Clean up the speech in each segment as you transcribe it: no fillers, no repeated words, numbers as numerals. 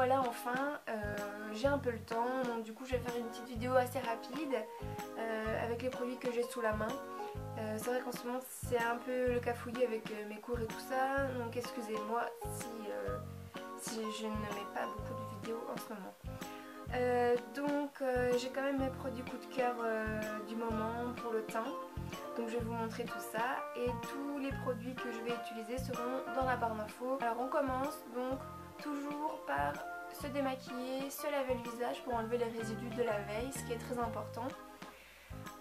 voilà, enfin j'ai un peu le temps, donc du coup je vais faire une petite vidéo assez rapide avec les produits que j'ai sous la main. C'est vrai qu'en ce moment c'est un peu le cafouillis avec mes cours et tout ça, donc excusez-moi si je ne mets pas beaucoup de vidéos en ce moment. J'ai quand même mes produits coup de cœur du moment pour le teint, donc je vais vous montrer tout ça et tous les produits que je vais utiliser seront dans la barre d'infos. Alors on commence donc toujours par se démaquiller, se laver le visage pour enlever les résidus de la veille, ce qui est très important.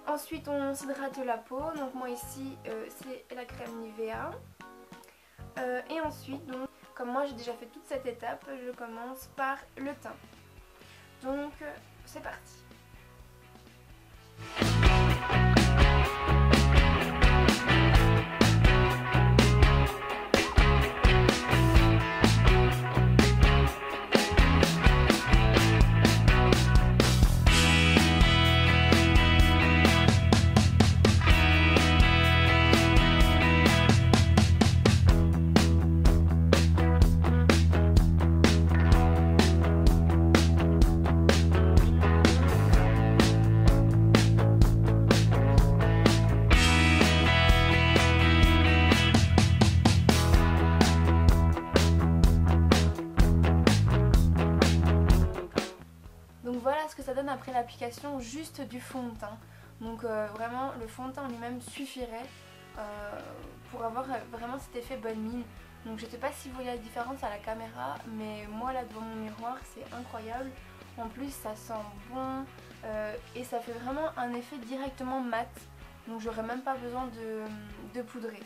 Ensuite on s'hydrate la peau, donc moi ici c'est la crème Nivea. Et ensuite, donc, comme moi j'ai déjà fait toute cette étape, je commence par le teint. Donc c'est parti. Voilà ce que ça donne après l'application juste du fond de teint. Donc vraiment le fond de teint en lui-même suffirait pour avoir vraiment cet effet bonne mine. Donc je sais pas si vous voyez la différence à la caméra, mais moi là devant mon miroir c'est incroyable. En plus ça sent bon et ça fait vraiment un effet directement mat. Donc j'aurais même pas besoin de poudrer.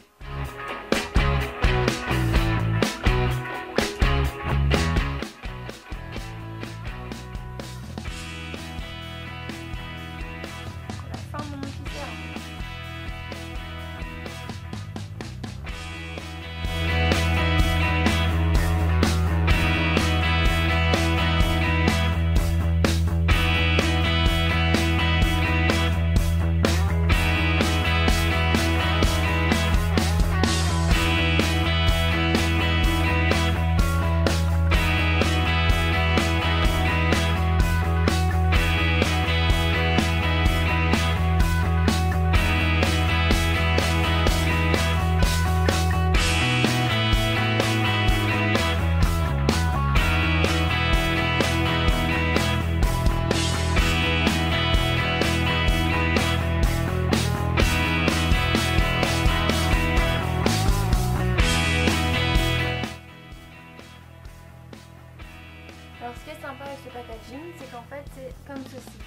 Alors ce qui est sympa avec ce packaging, c'est qu'en fait c'est comme ceci.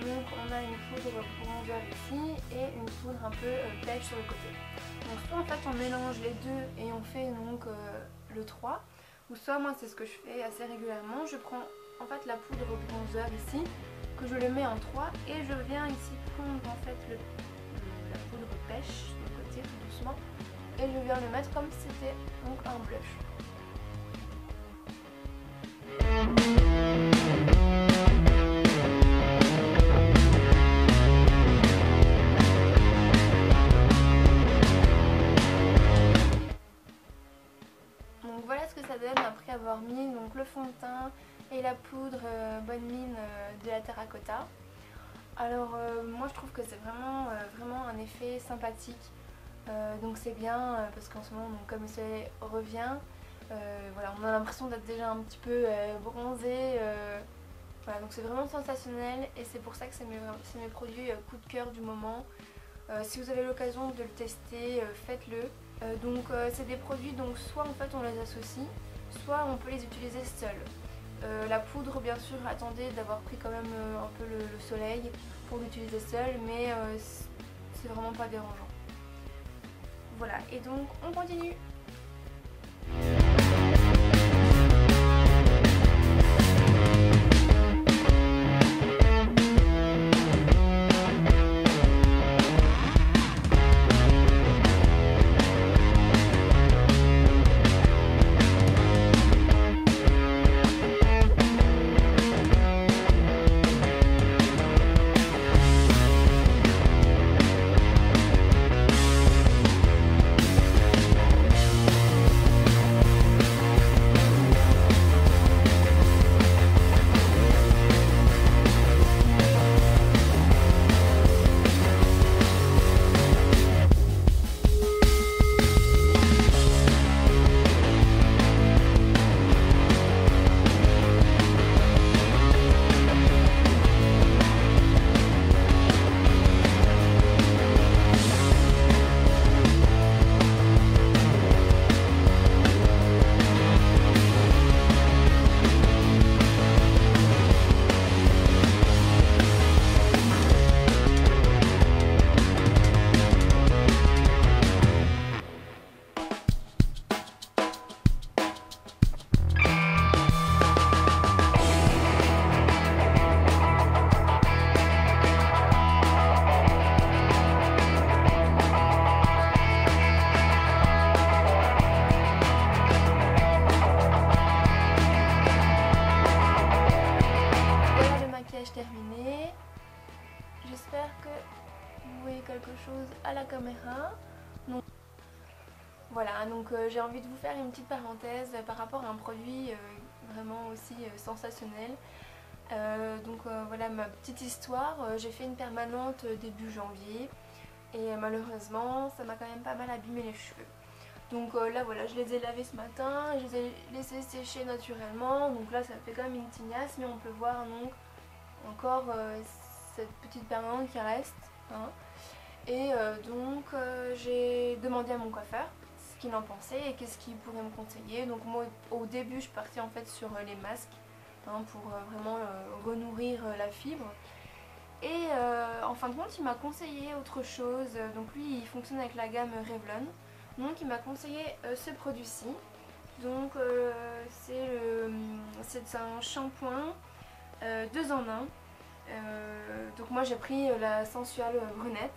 Donc on a une poudre bronzer ici et une poudre un peu beige sur le côté. Donc soit en fait on mélange les deux et on fait donc le 3, ou soit moi c'est ce que je fais assez régulièrement. Je prends en fait la poudre bronzer ici, que je le mets en 3 et je viens ici prendre en fait la poudre beige sur le côté tout doucement et je viens le mettre comme si c'était donc un blush. Donc voilà ce que ça donne après avoir mis donc le fond de teint et la poudre bonne mine de la terracotta. Alors moi je trouve que c'est vraiment un effet sympathique. Donc c'est bien parce qu'en ce moment donc, comme le soleil revient, voilà, on a l'impression d'être déjà un petit peu bronzé. Voilà, donc c'est vraiment sensationnel et c'est pour ça que c'est mes produits coup de cœur du moment. Si vous avez l'occasion de le tester, faites-le. C'est des produits, donc soit en fait on les associe, soit on peut les utiliser seuls. La poudre bien sûr, attendez d'avoir pris quand même un peu le soleil pour l'utiliser seul, mais c'est vraiment pas dérangeant. Voilà, et donc on continue. à la caméra. Donc, voilà, donc j'ai envie de vous faire une petite parenthèse par rapport à un produit vraiment aussi sensationnel. Voilà ma petite histoire. J'ai fait une permanente début janvier et malheureusement ça m'a quand même pas mal abîmé les cheveux. Donc là voilà, je les ai lavés ce matin, je les ai laissés sécher naturellement. Donc là ça fait quand même une tignasse, mais on peut voir donc encore cette petite permanente qui reste, hein. Et j'ai demandé à mon coiffeur ce qu'il en pensait et qu'est-ce qu'il pourrait me conseiller. Donc moi au début je partais en fait sur les masques, hein, pour vraiment renourrir la fibre. Et en fin de compte il m'a conseillé autre chose. Donc lui il fonctionne avec la gamme Revlon. Donc il m'a conseillé ce produit-ci. Donc c'est un shampoing 2 en 1. Donc moi j'ai pris la sensuelle brunette.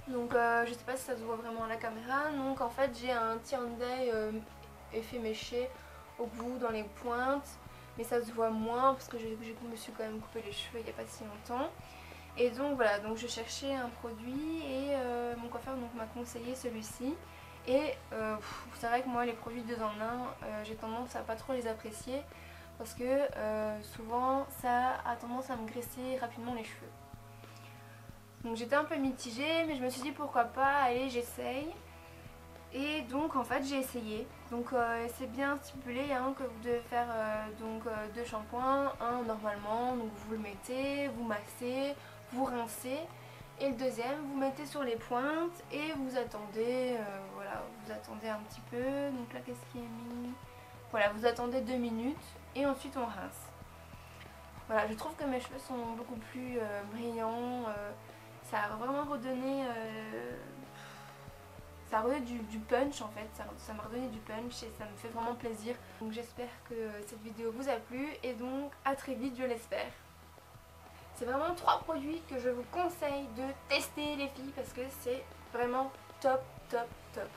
Donc je sais pas si ça se voit vraiment à la caméra. Donc en fait j'ai un tie-and-dye effet méché au bout dans les pointes. Mais ça se voit moins parce que je me suis quand même coupé les cheveux il n'y a pas si longtemps. Et donc voilà, donc je cherchais un produit et mon coiffeur m'a conseillé celui-ci. Et c'est vrai que moi les produits 2 en 1, j'ai tendance à pas trop les apprécier parce que souvent ça a tendance à me graisser rapidement les cheveux. Donc j'étais un peu mitigée, mais je me suis dit pourquoi pas, allez j'essaye. Et donc en fait j'ai essayé. Donc c'est bien stipulé, hein, que vous devez faire 2 shampoings, un normalement, donc vous le mettez, vous massez, vous rincez. Et le deuxième vous mettez sur les pointes et vous attendez, voilà, vous attendez un petit peu. Donc là qu'est-ce qui est mis? Voilà, vous attendez 2 minutes et ensuite on rince. Voilà, je trouve que mes cheveux sont beaucoup plus brillants. Ça a vraiment redonné, ça a redonné du punch en fait, ça m'a redonné du punch et ça me fait vraiment plaisir. Donc j'espère que cette vidéo vous a plu et donc à très vite, je l'espère. C'est vraiment 3 produits que je vous conseille de tester les filles parce que c'est vraiment top, top, top.